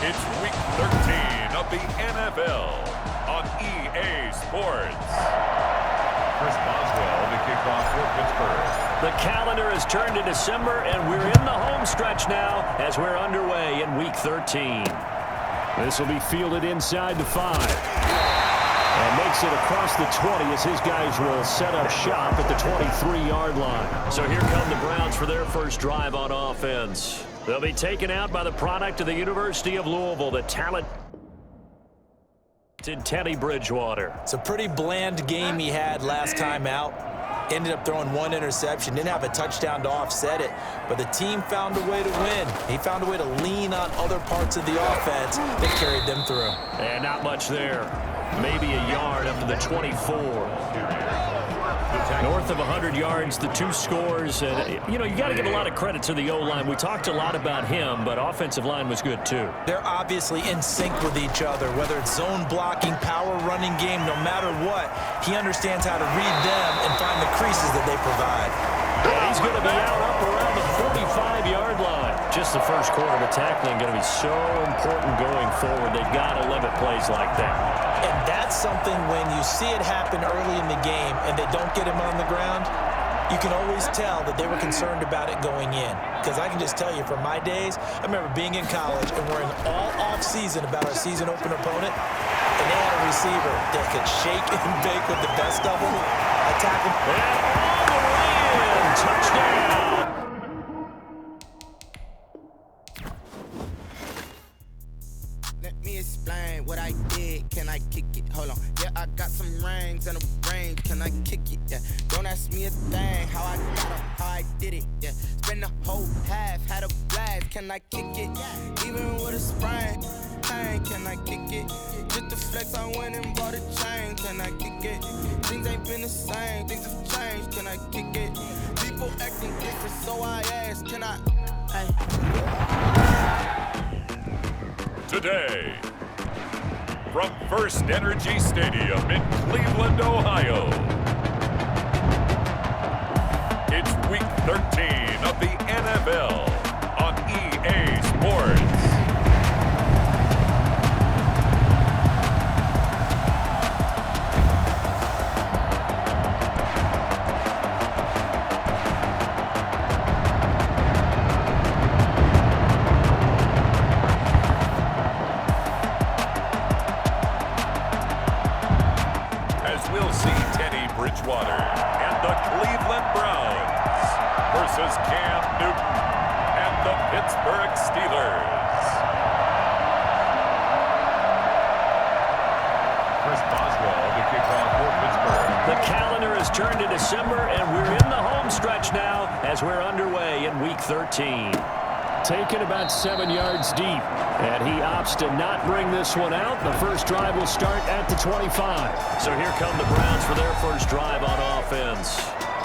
It's week 13 of the NFL on EA Sports. Chris Boswell to kick off for Pittsburgh. The calendar has turned to December, and we're in the home stretch now as we're underway in week 13. This will be fielded inside the 5. And makes it across the 20 as his guys will set up shop at the 23-yard line. So here come the Browns for their first drive on offense. They'll be taken out by the product of the University of Louisville, the talented Teddy Bridgewater. It's a pretty bland game he had last time out. Ended up throwing one interception. Didn't have a touchdown to offset it. But the team found a way to win. He found a way to lean on other parts of the offense that carried them through. And not much there. Maybe a yard up to the 24. North of 100 yards, the 2 scores. And, you got to give a lot of credit to the O-line. We talked a lot about him, but offensive line was good too. They're obviously in sync with each other, whether it's zone blocking, power running game, no matter what. He understands how to read them and find the creases that they provide. And he's going to be out up around the 45-yard line. Just the first quarter, the tackling going to be so important going forward. They've got to limit plays like that. And that's something when you see it happen early in the game and they don't get him on the ground, you can always tell that they were concerned about it going in. Because I can just tell you from my days, I remember being in college and worrying all off-season about our season opener opponent, and they had a receiver that could shake and bake with the best of them. Attack him. And all the way in. Touchdown. Let me explain what I did. Can I kick it? Hold on. Yeah, I got some rings and a range. Can I kick it? Yeah. Don't ask me a thing. How I got them, how I did it. Yeah. Spend the whole half, had a blast. Can I kick it? Even with a sprain. Hey, can I kick it? Just to flex, I went and bought a chain. Can I kick it? Things ain't been the same. Things have changed. Can I kick it? People acting different, so I asked. Can I? Today, from First Energy Stadium in Cleveland, Ohio, it's week 13 of the NFL on EA Sports. We'll see Teddy Bridgewater and the Cleveland Browns versus Cam Newton and the Pittsburgh Steelers. Chris Boswell to kick off for Pittsburgh. The calendar has turned to December, and we're in the home stretch now as we're underway in week 13. Taken about 7 yards deep, and he opts to not bring this one out. The first drive will start at the 25. So here come the Browns for their first drive on offense.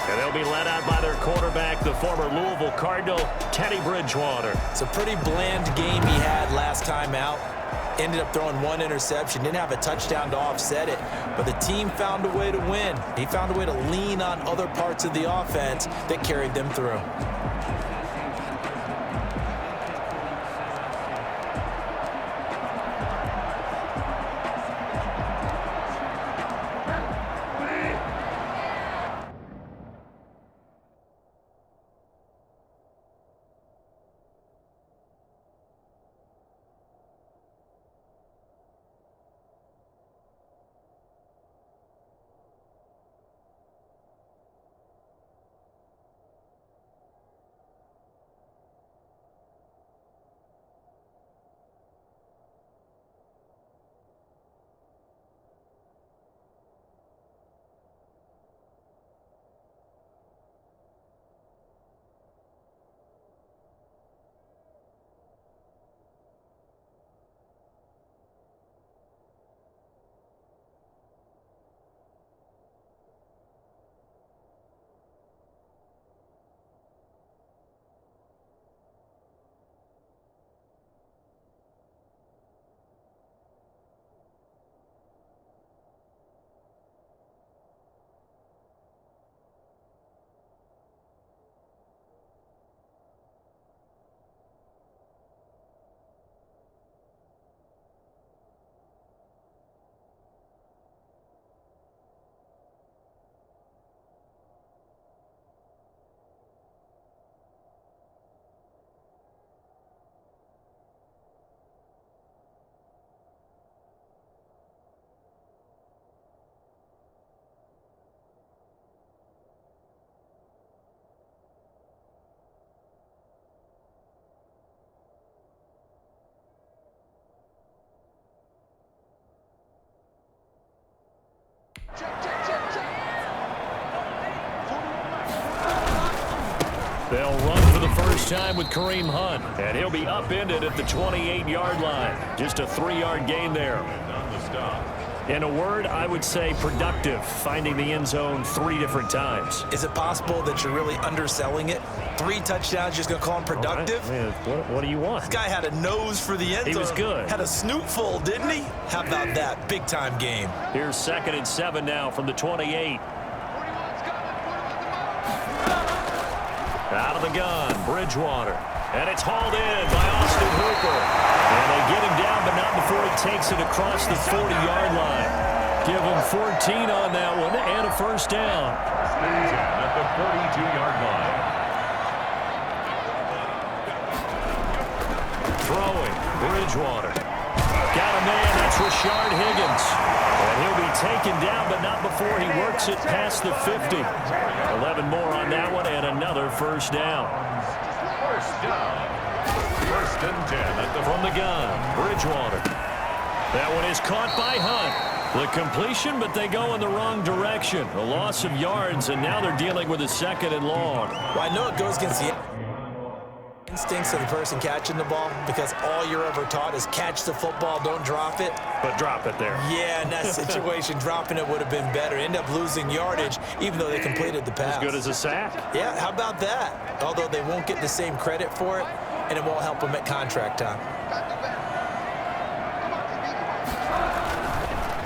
And they'll be led out by their quarterback, the former Louisville Cardinal, Teddy Bridgewater. It's a pretty bland game he had last time out. Ended up throwing one interception. Didn't have a touchdown to offset it. But the team found a way to win. He found a way to lean on other parts of the offense that carried them through. They'll run for the first time with Kareem Hunt, and he'll be upended at the 28-yard line. Just a 3-yard gain there. In a word, I would say productive, finding the end zone 3 different times. Is it possible that you're really underselling it? 3 touchdowns, just going to call him productive? Right. What do you want? This guy had a nose for the end zone. He was good. Had a snootful, didn't he? How about that? Big-time game. Here's 2nd and 7 now from the 28. Out of the gun, Bridgewater. And it's hauled in by Austin Hooper. And they get him down, but not before he takes it across the 40-yard line. Give him 14 on that one and a first down. At the 42-yard line. Throwing, Bridgewater. Got a man, that's Rashard Higgins. And he'll be taken down, but not before he works it past the 50. 11 more on that one and another first down. First down. 1st and 10 from the gun, Bridgewater. That one is caught by Hunt. The completion, but they go in the wrong direction. A loss of yards, and now they're dealing with a 2nd and long. Well, I know it goes against the instincts of the person catching the ball because all you're ever taught is catch the football, don't drop it. But drop it there. Yeah, in that situation, dropping it would have been better. End up losing yardage, even though they completed the pass. As good as a sack. Yeah, how about that? Although they won't get the same credit for it, and it won't help them at contract time.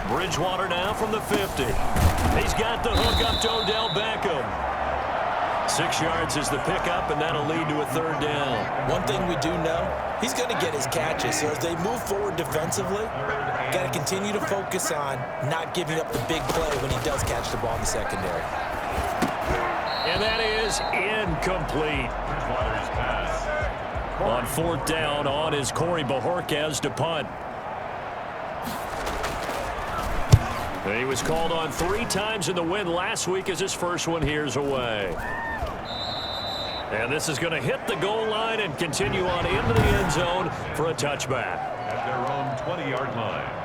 Bridgewater now from the 50. He's got the hook up to Odell Beckham. 6 yards is the pickup, and that'll lead to a 3rd down. One thing we do know, he's going to get his catches. So as they move forward defensively, got to continue to focus on not giving up the big play when he does catch the ball in the secondary. And that is incomplete. On 4th down, on is Corey Bojorquez to punt. He was called on 3 times in the win last week as his first one here's away. And this is going to hit the goal line and continue on into the end zone for a touchback. At their own 20-yard line.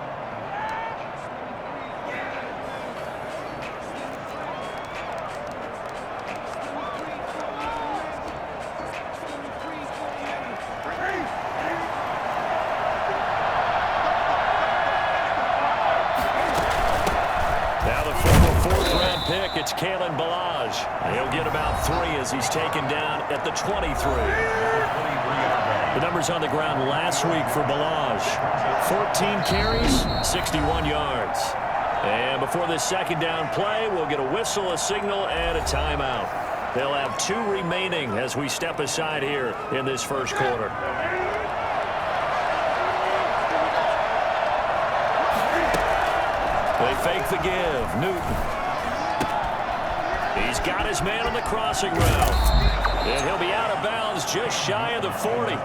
It's Kalen Balaj. He'll get about 3 as he's taken down at the 23. The numbers on the ground last week for Balaj. 14 carries, 61 yards. And before this 2nd down play, we'll get a whistle, a signal, and a timeout. They'll have 2 remaining as we step aside here in this first quarter. They fake the give. Newton. He's got his man on the crossing route. And he'll be out of bounds just shy of the 40.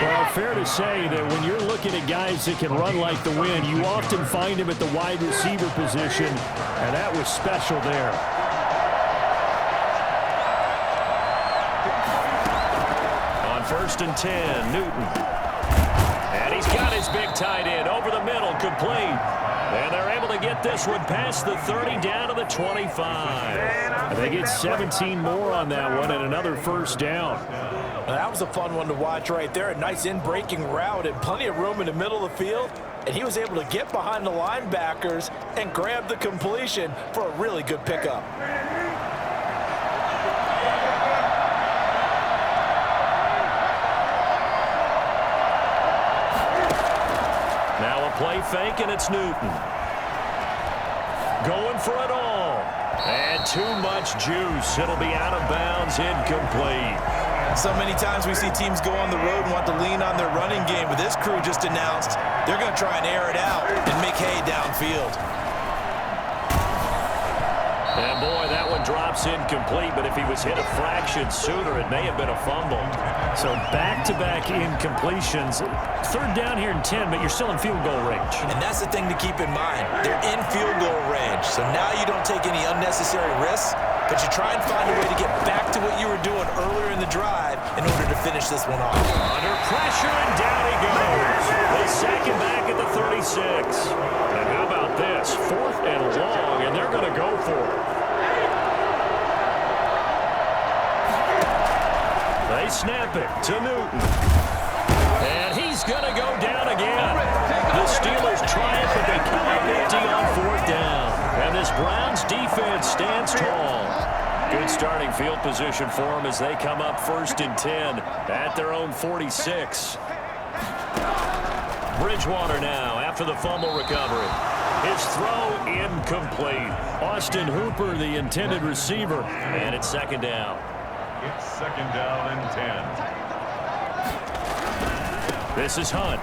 Well, fair to say that when you're looking at guys that can run like the wind, you often find him at the wide receiver position, and that was special there. On 1st and 10, Newton. And he's got his big tight end over the middle, complete. And they're able to get this one past the 30 down to the 25. They get 17 more on that one and another first down. That was a fun one to watch right there. A nice in-breaking route and plenty of room in the middle of the field. And he was able to get behind the linebackers and grab the completion for a really good pickup. Play fake, and it's Newton. Going for it all. And too much juice. It'll be out of bounds, incomplete. So many times we see teams go on the road and want to lean on their running game, but this crew just announced they're going to try and air it out and make hay downfield. And boy, that one drops incomplete, but if he was hit a fraction sooner, it may have been a fumble. So back-to-back incompletions. 3rd down here in 10, but you're still in field goal range. And that's the thing to keep in mind. They're in field goal range, so now you don't take any unnecessary risks, but you try and find a way to get back to what you were doing earlier in the drive in order to finish this one off. Under pressure, and down he goes. They sack him back at the 36. And how about this? 4th and long, and they're going to go for it. They snap it to Newton. And he's going to go down again. The Steelers try it, but they come up empty on 4th down. And this Browns defense stands tall. Good starting field position for them as they come up 1st and 10 at their own 46. Bridgewater now after the fumble recovery. His throw incomplete. Austin Hooper, the intended receiver, and it's 2nd down. It's 2nd down and 10. This is Hunt.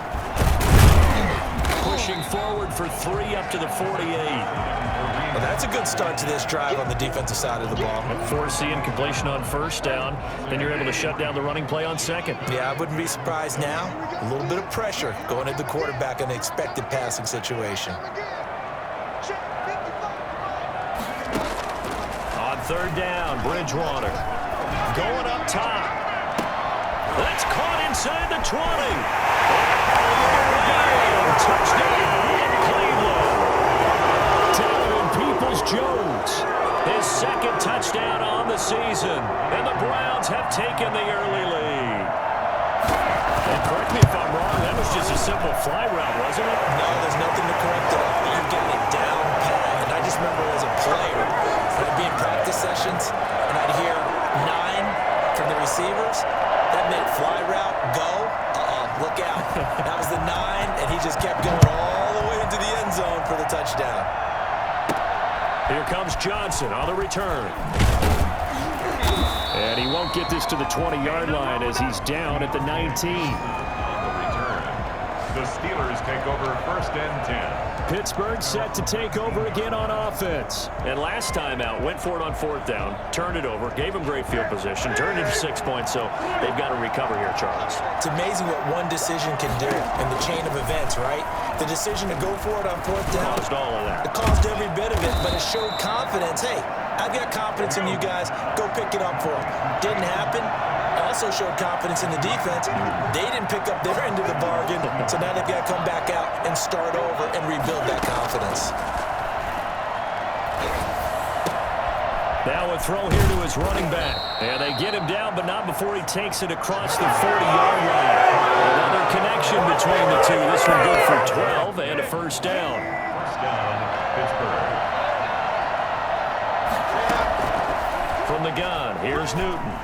Pushing forward for 3 up to the 48. Well, that's a good start to this drive on the defensive side of the ball. Force the incompletion on 1st down. Then you're able to shut down the running play on 2nd. Yeah, I wouldn't be surprised now. A little bit of pressure going at the quarterback in an expected passing situation. On 3rd down, Bridgewater. Going up top. That's caught inside the 20. Touchdown, Cleveland. Donovan Peoples-Jones. His 2nd touchdown on the season. And the Browns have taken the early lead. And correct me if I'm wrong, that was just a simple fly route, wasn't it? No, there's nothing to correct it. You got it down pat. And I just remember as a player, I'd be in practice sessions, and I'd hear 9 from the receivers. That meant fly route, go. Look out. That was the 9, and he just kept going all the way into the end zone for the touchdown. Here comes Johnson on the return. And he won't get this to the 20-yard line as he's down at the 19. On the return, the Steelers take over 1st and 10. Pittsburgh set to take over again on offense. And last time out, went for it on 4th down, turned it over, gave him great field position, turned it to 6 points, so they've got to recover here, Charles. It's amazing what one decision can do in the chain of events, right? The decision to go for it on 4th down. Caused all of that. It caused every bit of it, but it showed confidence. Hey, I've got confidence in you guys. Go pick it up for them. Didn't happen. Also showed confidence in the defense. They didn't pick up their end of the bargain, so now they've got to come back out and start over and rebuild that confidence. Now a throw here to his running back. And they get him down, but not before he takes it across the 40-yard line. Another connection between the two. This one good for 12 and a 1st down. 1st down, Pittsburgh. From the gun, here's Newton.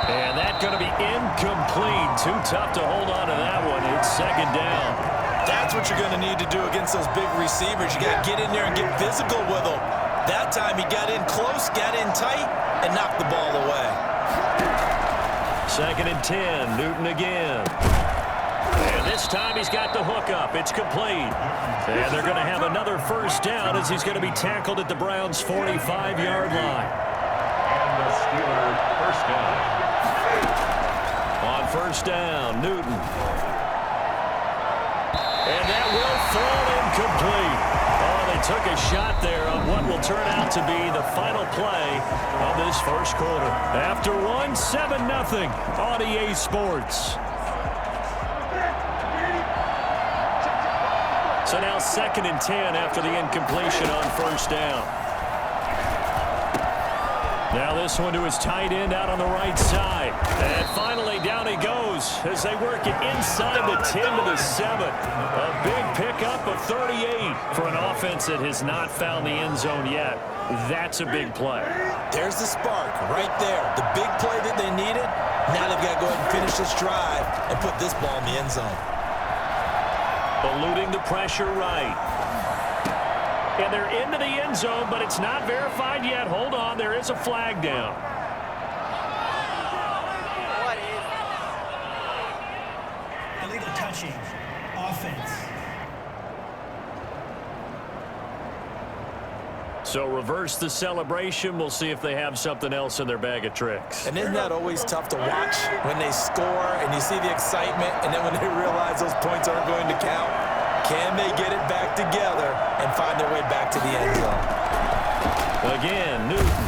And that's going to be incomplete. Too tough to hold on to that one. It's 2nd down. That's what you're going to need to do against those big receivers. You got to get in there and get physical with them. That time he got in close, got in tight, and knocked the ball away. 2nd and 10, Newton again. And this time he's got the hook up. It's complete. And they're going to have another 1st down as he's going to be tackled at the Browns' 45-yard line. And the Steelers 1st down. On 1st down, Newton. And that will fall incomplete. Oh, they took a shot there on what will turn out to be the final play of this 1st quarter. After one, 7-0 on EA Sports. So now 2nd and 10 after the incompletion on 1st down. Now this one to his tight end out on the right side. And finally down he goes as they work it inside the 10 to the 7. A big pickup of 38 for an offense that has not found the end zone yet. That's a big play. There's the spark right there. The big play that they needed. Now they've got to go ahead and finish this drive and put this ball in the end zone. Eluding the pressure right. And they're into the end zone, but it's not verified yet. Hold on, there is a flag down. Illegal touching. Offense. So reverse the celebration. We'll see if they have something else in their bag of tricks. And isn't that always tough to watch when they score and you see the excitement and then when they realize those points aren't going to count? Can they get it back together and find their way back to the end zone? Again, Newton.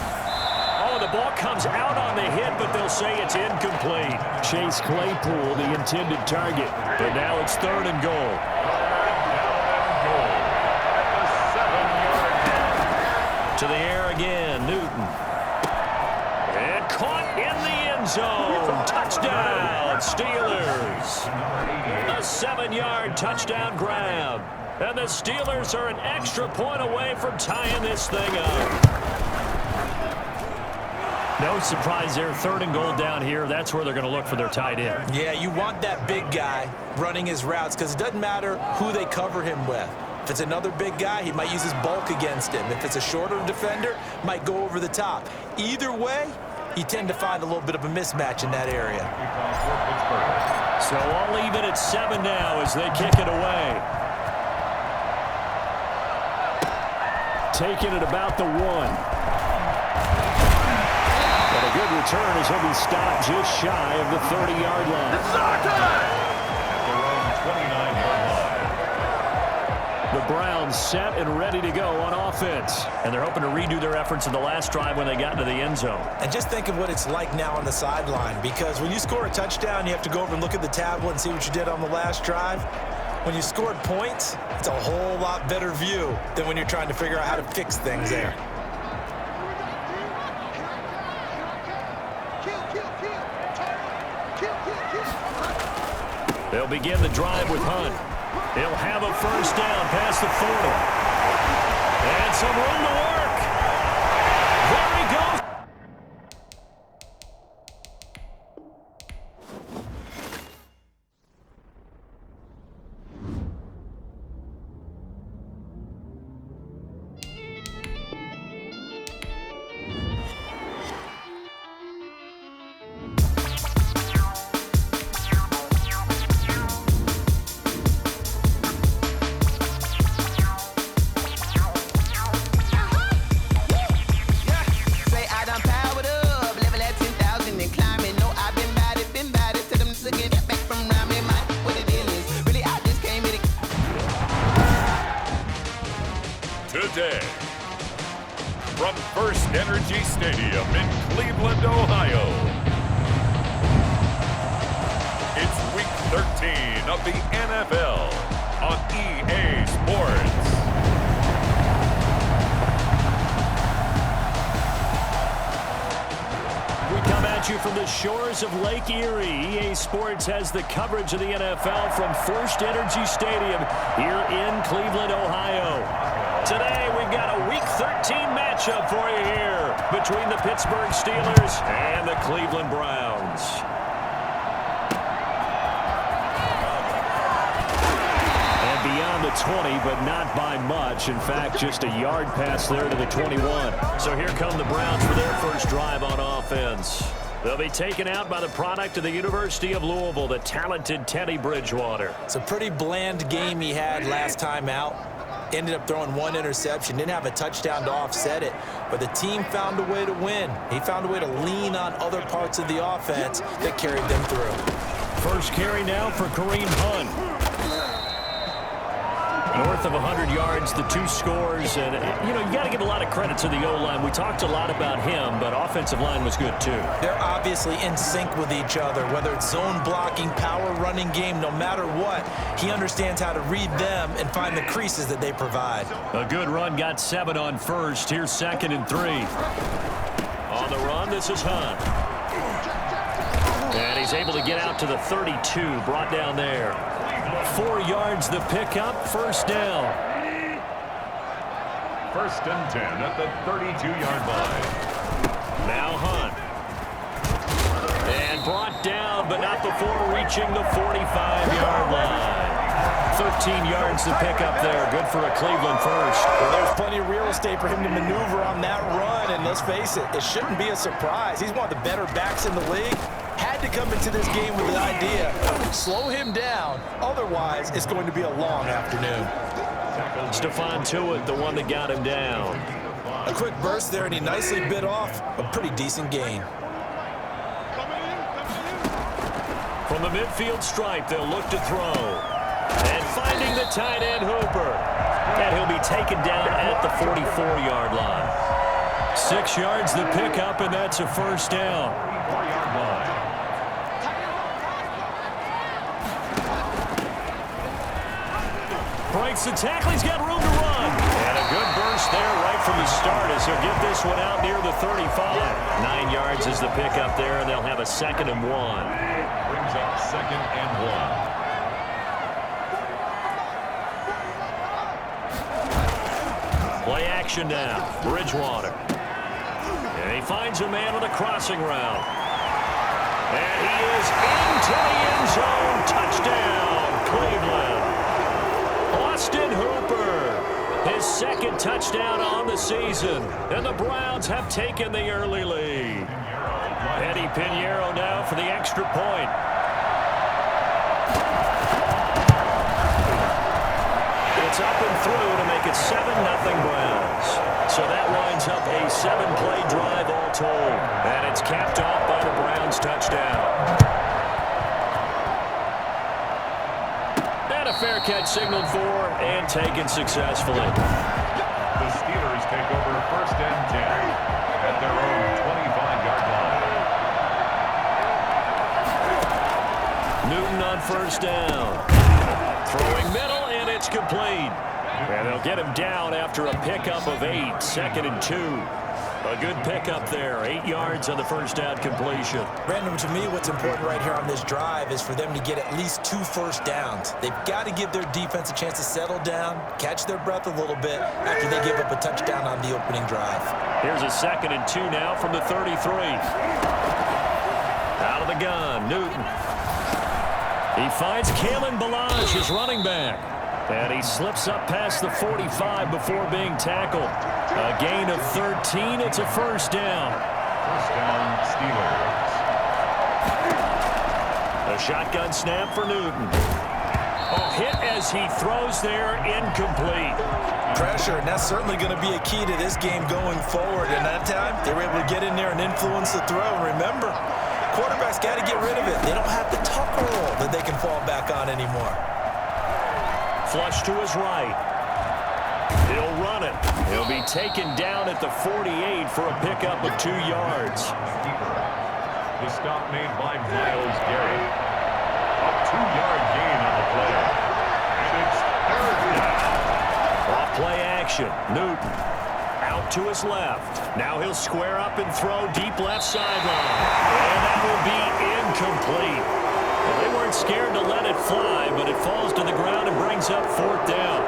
Oh, the ball comes out on the hit, but they'll say it's incomplete. Chase Claypool, the intended target. But now it's 3rd and goal. To the air again, Newton. caught in the end zone. Touchdown, Steelers. A 7-yard touchdown grab. And the Steelers are an extra point away from tying this thing up. No surprise there. 3rd and goal down here. That's where they're going to look for their tight end. Yeah, you want that big guy running his routes because it doesn't matter who they cover him with. If it's another big guy, he might use his bulk against him. If it's a shorter defender, might go over the top. Either way, you tend to find a little bit of a mismatch in that area. So I'll leave it at 7 now as they kick it away. Taking it about the 1. But a good return as he'll be stopped just shy of the 30-yard line. At their own 29-yard line. The Browns set and ready to go on offense. And they're hoping to redo their efforts in the last drive when they got into the end zone. And just think of what it's like now on the sideline, because when you score a touchdown, you have to go over and look at the tablet and see what you did on the last drive. When you scored points, it's a whole lot better view than when you're trying to figure out how to fix things there. They'll begin the drive with Hunt. He'll have a first down past the 40. And some room to work. There he goes. Today, from First Energy Stadium in Cleveland, Ohio, it's Week 13 of the NFL on EA Sports. We come at you from the shores of Lake Erie. EA Sports has the coverage of the NFL from First Energy Stadium here in Cleveland, Ohio. Today, we've got a Week 13 matchup for you here between the Pittsburgh Steelers and the Cleveland Browns. And beyond the 20, but not by much. In fact, just a yard pass there to the 21. So here come the Browns for their first drive on offense. They'll be taken out by the product of the University of Louisville, the talented Teddy Bridgewater. It's a pretty bland game he had last time out. Ended up throwing 1 interception, didn't have a touchdown to offset it, but the team found a way to win. He found a way to lean on other parts of the offense that carried them through. First carry now for Kareem Hunt. North of 100 yards, the 2 scores, and, you got to give a lot of credit to the O-line. We talked a lot about him, but offensive line was good, too. They're obviously in sync with each other, whether it's zone blocking, power running game, no matter what. He understands how to read them and find the creases that they provide. A good run, got 7 on first. Here's 2nd and 3. On the run, this is Hunt. And he's able to get out to the 32, brought down there. 4 yards the pickup, first down. 1st and 10 at the 32-yard line. Now Hunt. And brought down, but not before reaching the 45-yard line. 13 yards to pick up there. Good for a Cleveland first. Well, there's plenty of real estate for him to maneuver on that run, and let's face it, it shouldn't be a surprise. He's one of the better backs in the league. Had to come into this game with the idea, slow him down, otherwise it's going to be a long afternoon. Stephon Tuitt, the one that got him down. A quick burst there, and he nicely bit off a pretty decent gain. From the midfield stripe, they'll look to throw. And finding the tight end, Hooper. And he'll be taken down at the 44-yard line. 6 yards the pickup, and that's a first down. 4-yard line. Breaks the tackle. He's got room to run. And a a good burst there right from the start as he'll get this one out near the 35. 9 yards is the pickup there, and they'll have a 2nd and 1. Brings up 2nd and 1. Play action now. Bridgewater. And he finds a man on a crossing route. And he is into the end zone. Touchdown, Cleveland. Austin Hooper, his 2nd touchdown on the season. And the Browns have taken the early lead. Eddie Pinheiro now for the extra point. It's up and through to make it 7-0 Browns. So that winds up a 7-play drive all told. And it's capped off by the Browns touchdown. And a fair catch signaled for and taken successfully. The Steelers take over 1st and 10 at their own 25-yard line. Newton on 1st down. Throwing middle, and it's complete. And they'll get him down after a pickup of 8, 2nd and 2. A good pickup there, 8 yards on the 1st down completion. Brandon, to me, what's important right here on this drive is for them to get at least 2 first downs. They've got to give their defense a chance to settle down, catch their breath a little bit after they give up a touchdown on the opening drive. Here's a 2nd and 2 now from the 33. Out of the gun, Newton. He finds Kalen Ballage, his running back. And he slips up past the 45 before being tackled. A gain of 13. It's a 1st down. 1st down, Steelers. A shotgun snap for Newton. A hit as he throws there, incomplete. Pressure, and that's certainly going to be a key to this game going forward. And that time, they were able to get in there and influence the throw. And remember, quarterbacks got to get rid of it. They don't have the tuck roll that they can fall back on anymore. Flush to his right. He'll run it. He'll be taken down at the 48 for a pickup of 2 yards. The stop made by Myles Garrett. A 2-yard gain on the play. And it's 3rd down. Off play action. Newton out to his left. Now he'll square up and throw deep left sideline. And that will be incomplete. Well, they weren't scared to let it fly, but it falls to the ground and brings up 4th down.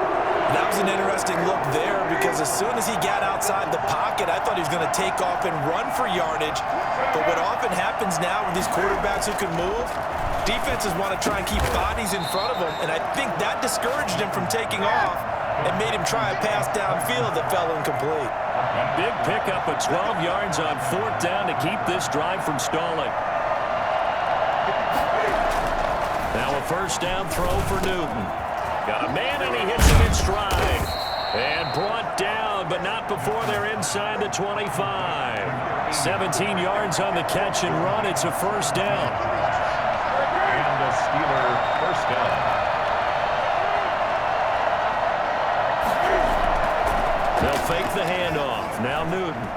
That was an interesting look there because as soon as he got outside the pocket, I thought he was going to take off and run for yardage. But what often happens now with these quarterbacks who can move, defenses want to try and keep bodies in front of them, and I think that discouraged him from taking off and made him try a pass downfield that fell incomplete. A big pickup of 12 yards on 4th down to keep this drive from stalling. Now a 1st down throw for Newton. Got a man, and he hits him in stride. And brought down, but not before they're inside the 25. 17 yards on the catch and run. It's a 1st down. And a Steeler 1st down. They'll fake the handoff. Now Newton.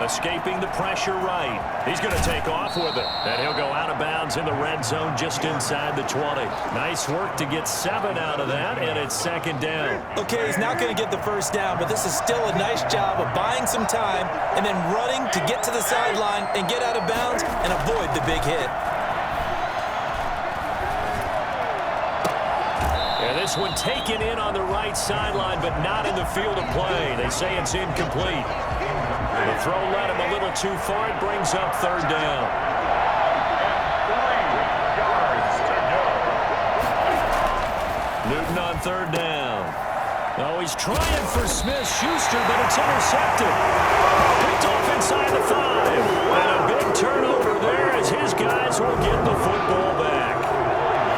Escaping the pressure right. He's going to take off with it. And he'll go out of bounds in the red zone just inside the 20. Nice work to get 7 out of that, and it's 2nd down. Okay, he's not going to get the 1st down, but this is still a nice job of buying some time and then running to get to the sideline and get out of bounds and avoid the big hit. And this one taken in on the right sideline, but not in the field of play. They say it's incomplete. The throw led him a little too far. It brings up 3rd down. 3 yards to go. Newton on 3rd down. Oh, he's trying for Smith-Schuster, but it's intercepted. Picked off inside the 5. And a big turnover there as his guys will get the football back.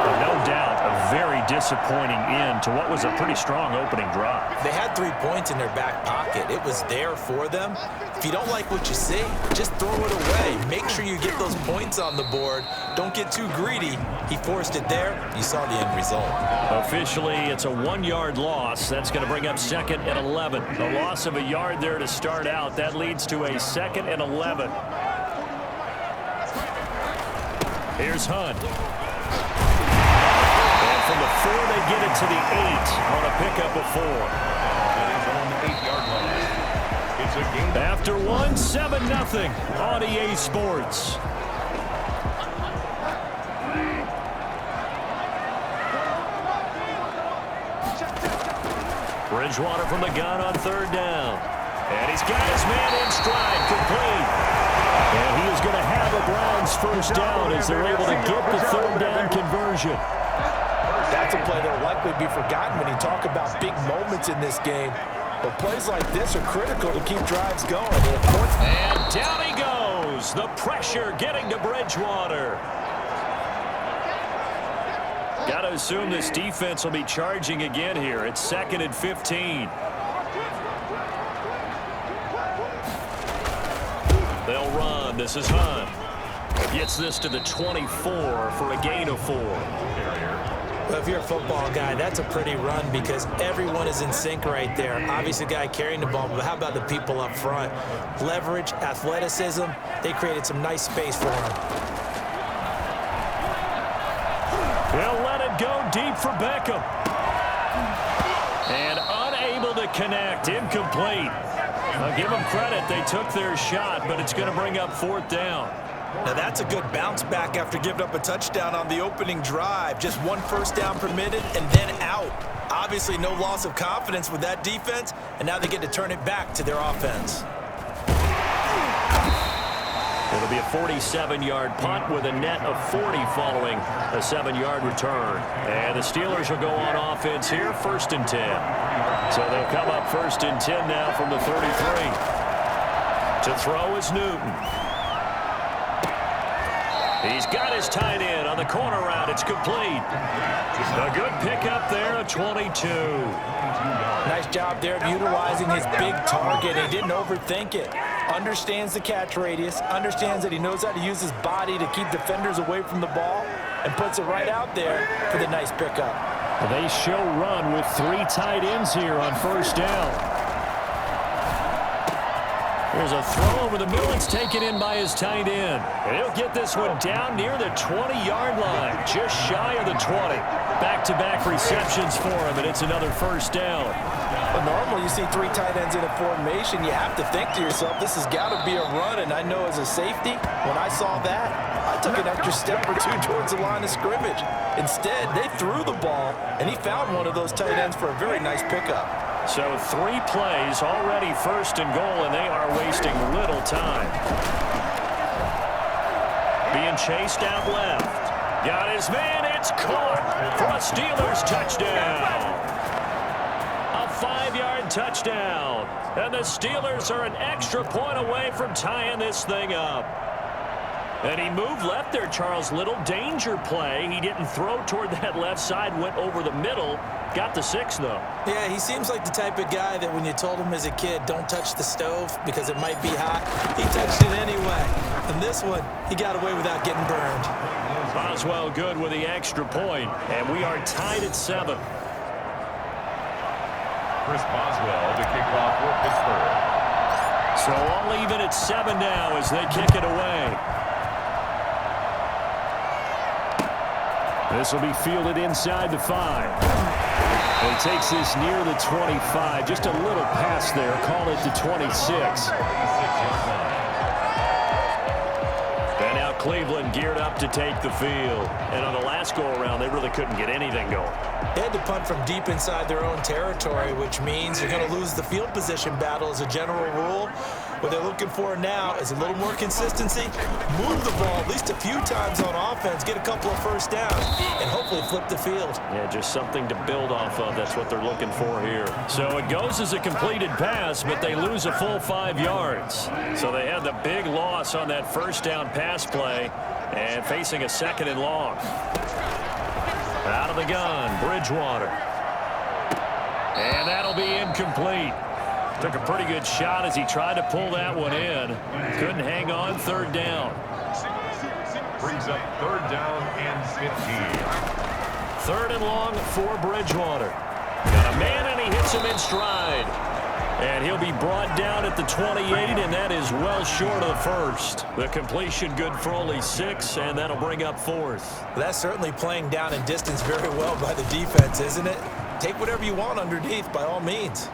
But no doubt, a very disappointing end to what was a pretty strong opening drive. They had 3 points in their back pocket. It was there for them. If you don't like what you see, just throw it away. Make sure you get those points on the board. Don't get too greedy. He forced it there. You saw the end result. Officially, it's a 1-yard loss. That's going to bring up 2nd and 11. A loss of a yard there to start out. That leads to a 2nd and 11. Here's Hunt. And from the 4, they get it to the 8 on a pickup of 4. It is only After one, 7-0 on EA Sports. Bridgewater from the gun on third down. And he's got his man in stride, complete. And he is going to have a Browns first down as they're able to get the third down conversion. That's a play that will likely be forgotten when you talk about big moments in this game. But plays like this are critical to keep drives going. And down he goes. The pressure getting to Bridgewater. Got to assume this defense will be charging again here. It's 2nd and 15. They'll run. This is Hunt. Gets this to the 24 for a gain of 4. Well, if you're a football guy, that's a pretty run because everyone is in sync right there. Obviously, the guy carrying the ball, but how about the people up front? Leverage, athleticism, they created some nice space for him. They'll let it go deep for Beckham. And unable to connect. Incomplete. I'll give them credit. They took their shot, but it's going to bring up 4th down. Now, that's a good bounce back after giving up a touchdown on the opening drive. Just 1 first down permitted and then out. Obviously, no loss of confidence with that defense, and now they get to turn it back to their offense. It'll be a 47-yard punt with a net of 40 following a 7-yard return. And the Steelers will go on offense here, 1st and 10. So they'll come up 1st and 10 now from the 33. To throw is Newton. He's got his tight end on the corner route. It's complete. A good pickup there, a 22. Nice job there of utilizing his big target. He didn't overthink it. Understands the catch radius, understands that he knows how to use his body to keep defenders away from the ball, and puts it right out there for the nice pickup. They show run with 3 tight ends here on 1st down. There's a throw over the middle. It's taken in by his tight end. And he'll get this one down near the 20-yard line, just shy of the 20. Back-to-back receptions for him, and it's another 1st down. But normally you see 3 tight ends in a formation, you have to think to yourself, this has got to be a run. And I know as a safety, when I saw that, I took an extra step or 2 towards the line of scrimmage. Instead, they threw the ball, and he found one of those tight ends for a very nice pickup. So 3 plays, already 1st and goal, and they are wasting little time. Being chased out left. Got his man, it's caught for a Steelers touchdown. A 5-yard touchdown. And the Steelers are an extra point away from tying this thing up. And he moved left there, Charles. Little danger play. He didn't throw toward that left side, went over the middle. Got the 6, though. Yeah, he seems like the type of guy that when you told him as a kid, don't touch the stove because it might be hot, he touched it anyway. And this one, he got away without getting burned. Boswell good with the extra point, and we are tied at 7. Chris Boswell to kick off for Pittsburgh. So all even at 7 now as they kick it away. This will be fielded inside the 5. He takes this near the 25. Just a little pass there. Call it the 26. And now Cleveland geared up to take the field. And on the last go-around, they really couldn't get anything going. They had to punt from deep inside their own territory, which means you're going to lose the field position battle as a general rule. What they're looking for now is a little more consistency, move the ball at least a few times on offense, get a couple of first downs, and hopefully flip the field. Yeah, just something to build off of. That's what they're looking for here. So it goes as a completed pass, but they lose a full 5 yards. So they had the big loss on that first down pass play and facing a 2nd and long. Out of the gun, Bridgewater. And that'll be incomplete. Took a pretty good shot as he tried to pull that one in. Couldn't hang on, 3rd down. Brings up 3rd down and 15. 3rd and long for Bridgewater. Got a man and he hits him in stride. And he'll be brought down at the 28, and that is well short of the 1st. The completion good for only 6, and that'll bring up 4th. That's certainly playing down in distance very well by the defense, isn't it? Take whatever you want underneath by all means.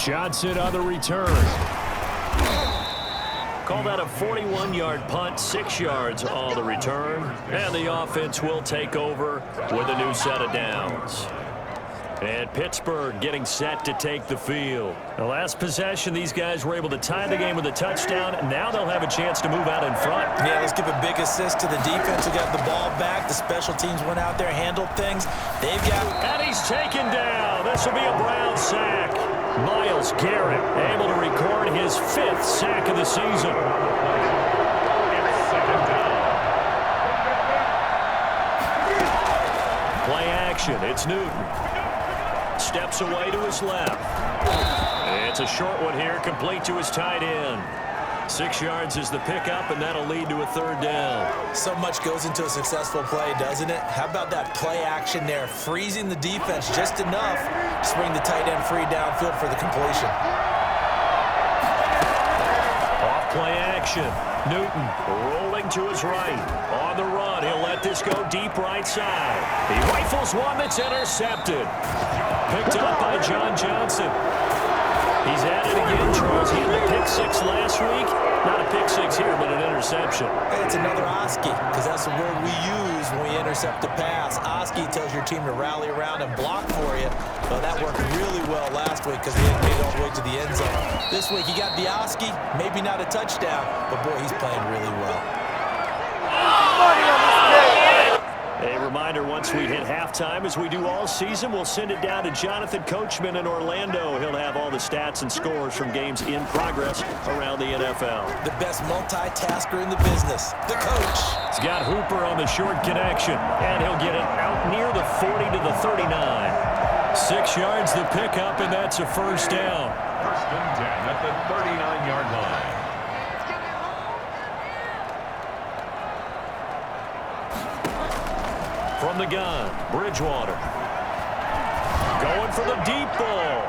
Johnson on the return. Call that a 41-yard punt, 6 yards on the return. And the offense will take over with a new set of downs. And Pittsburgh getting set to take the field. The last possession, these guys were able to tie the game with a touchdown, and now they'll have a chance to move out in front. Yeah, let's give a big assist to the defense who got the ball back. The special teams went out there, handled things. They've got... And he's taken down. This will be a Brown sack. Myles Garrett able to record his 5th sack of the season. Play action. It's Newton. Steps away to his left. It's a short one here, complete to his tight end. 6 yards is the pickup, and that'll lead to a 3rd down. So much goes into a successful play, doesn't it? How about that play action there, freezing the defense just enough to bring the tight end free downfield for the completion. Off play action. Newton rolling to his right. On the run, he'll let this go deep right side. He rifles one that's intercepted. Picked up by John Johnson. He's at it again, Charles. He had the pick 6 last week. Not a pick 6 here, but an interception. Hey, it's another Oski, because that's the word we use when we intercept a pass. Oski tells your team to rally around and block for you. Well, that worked really well last week because he hadn't made it all the way to the end zone. This week, he got the Oski, maybe not a touchdown, but boy, he's playing really well. A reminder, once we hit halftime, as we do all season, we'll send it down to Jonathan Coachman in Orlando. He'll have all the stats and scores from games in progress around the NFL. The best multitasker in the business, the coach. He's got Hooper on the short connection, and he'll get it out near the 40 to the 39. 6 yards the pickup, and that's a 1st down. 1st and 10 at the 39-yard line. From the gun, Bridgewater. Going for the deep ball.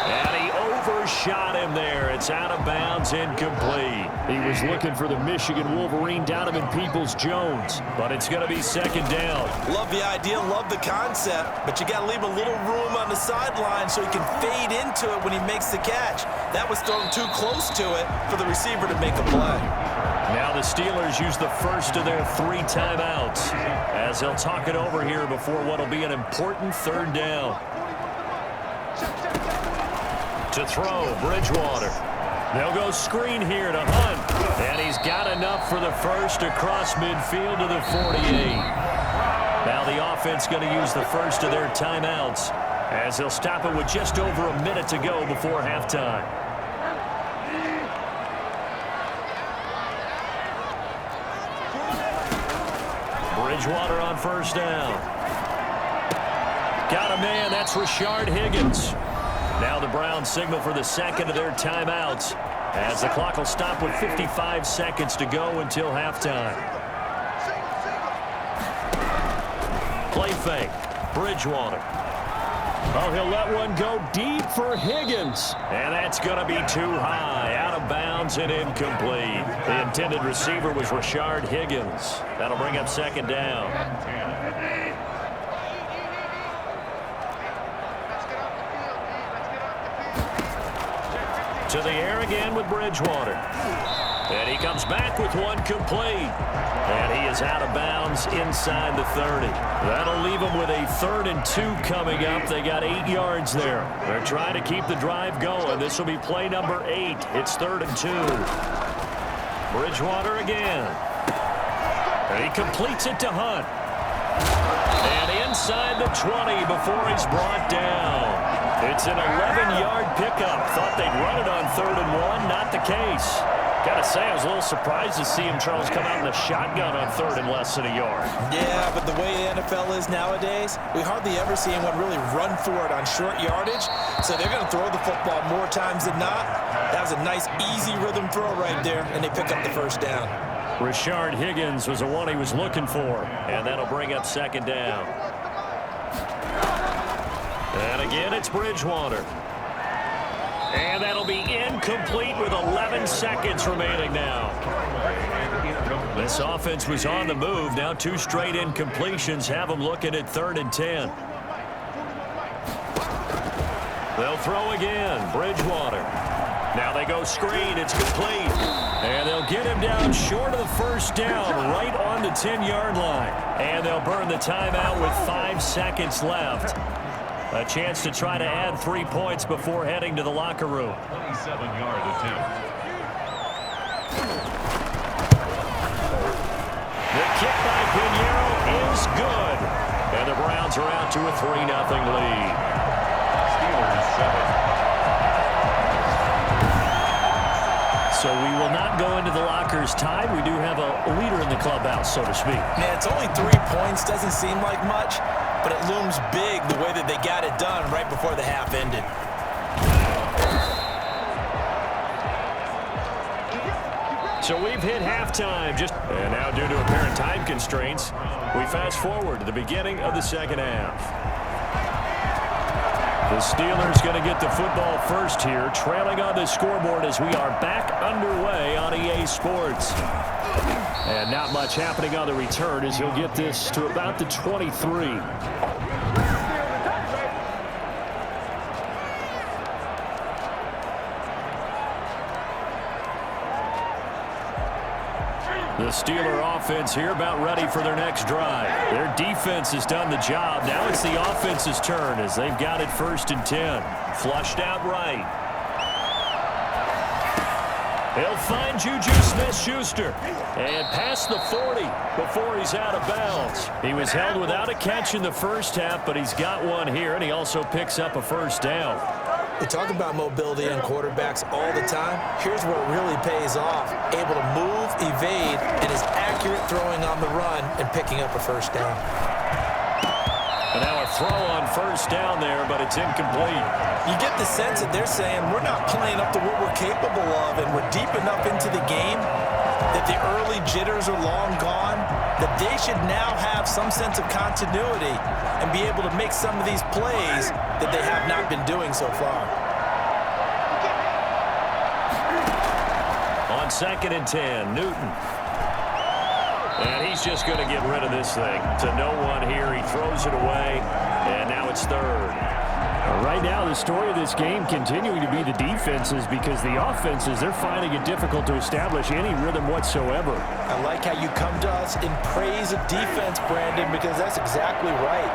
And he overshot him there. It's out of bounds, incomplete. He was looking for the Michigan Wolverine, Donovan Peoples-Jones. But it's going to be 2nd down. Love the idea, love the concept, but you got to leave a little room on the sideline so he can fade into it when he makes the catch. That was thrown too close to it for the receiver to make a play. Now the Steelers use the first of their 3 timeouts as they'll talk it over here before what will be an important 3rd down. To throw, Bridgewater. They'll go screen here to Hunt. And he's got enough for the first across midfield to the 48. Now the offense going to use the first of their timeouts as they'll stop it with just over a minute to go before halftime. Bridgewater on 1st down. Got a man, that's Rashard Higgins. Now the Browns signal for the 2nd of their timeouts as the clock will stop with 55 seconds to go until halftime. Play fake, Bridgewater. Oh, he'll let one go deep for Higgins. And that's going to be too high, out of bounds and incomplete. The intended receiver was Rashard Higgins. That'll bring up 2nd down. To the air again with Bridgewater. And he comes back with one complete. And he is out of bounds inside the 30. That'll leave him with a 3rd and 2 coming up. They got 8 yards there. They're trying to keep the drive going. This will be play number 8. It's 3rd and 2. Bridgewater again. And he completes it to Hunt. And inside the 20 before he's brought down. It's an 11-yard pickup. Thought they'd run it on 3rd and 1. Not the case. Gotta say, I was a little surprised to see him, Charles, come out in a shotgun on 3rd and less than a yard. Yeah, but the way the NFL is nowadays, we hardly ever see anyone really run for it on short yardage. So they're going to throw the football more times than not. That was a nice, easy rhythm throw right there, and they pick up the 1st down. Rashard Higgins was the one he was looking for, and that'll bring up 2nd down. And again, it's Bridgewater. And that'll be incomplete with 11 seconds remaining now. This offense was on the move. Now 2 straight incompletions have them looking at 3rd and 10. They'll throw again. Bridgewater. Now they go screen. It's complete. And they'll get him down short of the first down, right on the 10-yard line. And they'll burn the timeout with 5 seconds left. A chance to try to add 3 points before heading to the locker room. 27-yard attempt. The kick by Pinheiro is good. And the Browns are out to a 3-0 lead. Steelers 7. So we will not go into the lockers tied. We do have a leader in the clubhouse, so to speak. Man, it's only 3 points. Doesn't seem like much, but it looms big the way that they got it done right before the half ended. So we've hit halftime. And now due to apparent time constraints, we fast forward to the beginning of the second half. The Steelers going to get the football first here, trailing on the scoreboard as we are back underway on EA Sports. And not much happening on the return as he'll get this to about the 23. The Steeler offense here about ready for their next drive. Their defense has done the job. Now it's the offense's turn as they've got it 1st and 10. Flushed out right. He'll find Juju Smith-Schuster and past the 40 before he's out of bounds. He was held without a catch in the first half, but he's got one here, and he also picks up a first down. We talk about mobility on quarterbacks all the time. Here's where it really pays off. Able to move, evade, and is accurate throwing on the run and picking up a first down. And now a throw on first down there, but it's incomplete. You get the sense that they're saying we're not playing up to what we're capable of, and we're deep enough into the game that the early jitters are long gone, that they should now have some sense of continuity and be able to make some of these plays that they have not been doing so far. On 2nd and 10, Newton. And he's just going to get rid of this thing. To no one here. He throws it away, and now it's 3rd. Right now, the story of this game continuing to be the defenses because the offenses, they're finding it difficult to establish any rhythm whatsoever. I like how you come to us in praise of defense, Brandon, because that's exactly right.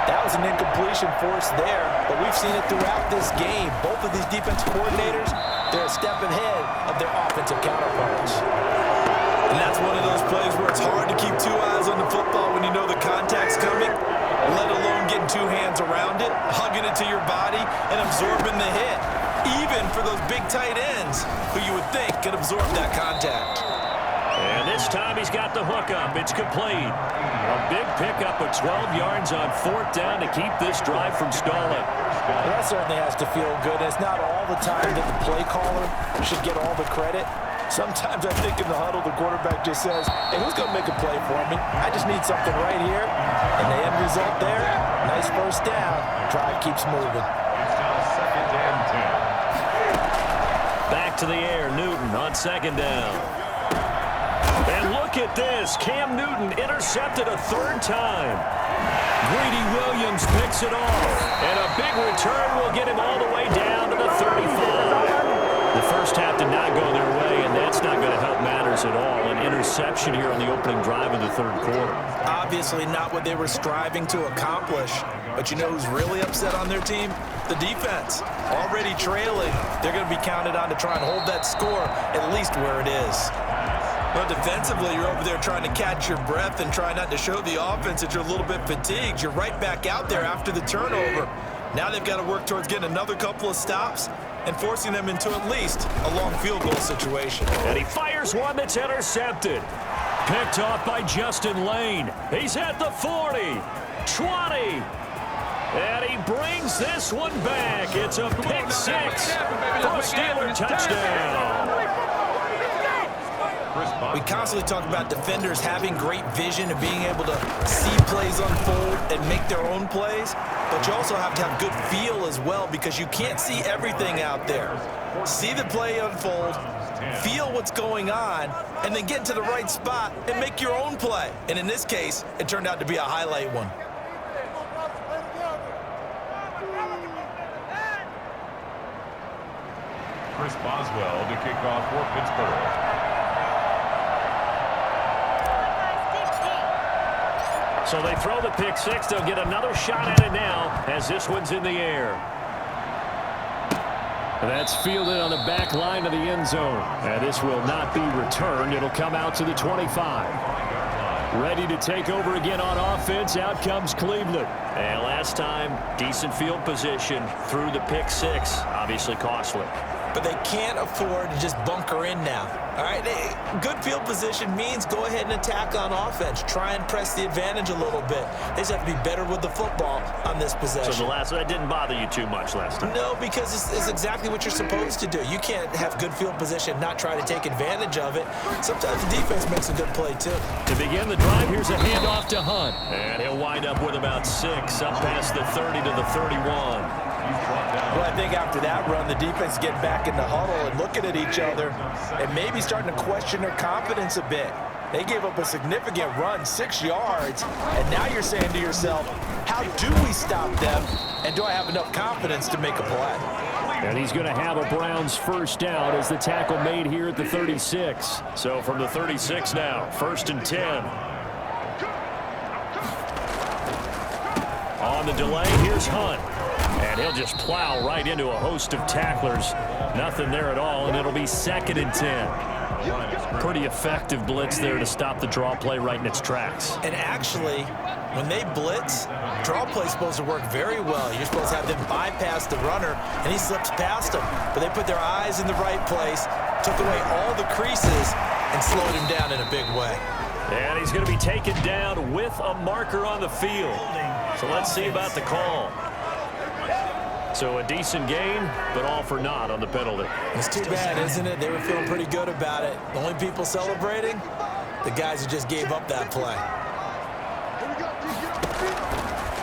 That was an incompletion force there, but we've seen it throughout this game. Both of these defense coordinators, they're a step ahead of their offensive counterparts. And that's one of those plays where it's hard to keep 2 eyes on the football when you know the contact's coming, let alone getting 2 hands around it, hugging it to your body, and absorbing the hit. Even for those big tight ends who you would think could absorb that contact. And this time he's got the hook up. It's complete. A big pickup of 12 yards on 4th down to keep this drive from stalling. Well, that certainly has to feel good. It's not all the time that the play caller should get all the credit. Sometimes I think in the huddle, the quarterback just says, hey, who's going to make a play for me? I just need something right here. And the end result there, nice first down. Drive keeps moving. Back to the air, Newton on 2nd down. And look at this. Cam Newton intercepted a 3rd time. Greedy Williams picks it off. And a big return will get him all the way down to the 35. The first half did not go their way, and that's not going to help matters at all. An interception here on the opening drive of the 3rd quarter. Obviously not what they were striving to accomplish. But you know who's really upset on their team? The defense. Already trailing. They're going to be counted on to try and hold that score at least where it is. Well, defensively, you're over there trying to catch your breath and try not to show the offense that you're a little bit fatigued. You're right back out there after the turnover. Now they've got to work towards getting another couple of stops and forcing them into at least a long field goal situation. And he fires one that's intercepted. Picked off by Justin Lane. He's at the 40, 20. And he brings this one back. It's a pick 6 for a Steeler touchdown. We constantly talk about defenders having great vision and being able to see plays unfold and make their own plays, but you also have to have good feel as well because you can't see everything out there. See the play unfold, feel what's going on, and then get to the right spot and make your own play. And in this case, it turned out to be a highlight one. Chris Boswell to kick off for Pittsburgh. So they throw the pick six. They'll get another shot at it now as this one's in the air. That's fielded on the back line of the end zone. And this will not be returned. It'll come out to the 25. Ready to take over again on offense. Out comes Cleveland. And last time, decent field position through the pick six. Obviously costly. But they can't afford to just bunker in now. All right, good field position means go ahead and attack on offense. Try and press the advantage a little bit. They just have to be better with the football on this possession. So that didn't bother you too much last time? No, because it's exactly what you're supposed to do. You can't have good field position, not try to take advantage of it. Sometimes the defense makes a good play, too. To begin the drive, here's a handoff to Hunt. And he'll wind up with about 6, up past the 30 to the 31. Well, I think after that run, the defense getting back in the huddle and looking at each other and maybe starting to question their confidence a bit. They gave up a significant run, 6 yards, and now you're saying to yourself, how do we stop them, and do I have enough confidence to make a play? And he's going to have a Browns first down as the tackle made here at the 36. So from the 36 now, 1st and 10. On the delay, here's Hunt. And he'll just plow right into a host of tacklers. Nothing there at all, and it'll be 2nd and 10. Pretty effective blitz there to stop the draw play right in its tracks. And actually, when they blitz, draw play's supposed to work very well. You're supposed to have them bypass the runner, and he slips past them. But they put their eyes in the right place, took away all the creases, and slowed him down in a big way. And he's going to be taken down with a marker on the field. So let's see about the call. So a decent gain, but all for naught on the penalty. It's too bad, isn't it? They were feeling pretty good about it. The only people celebrating, the guys who just gave up that play.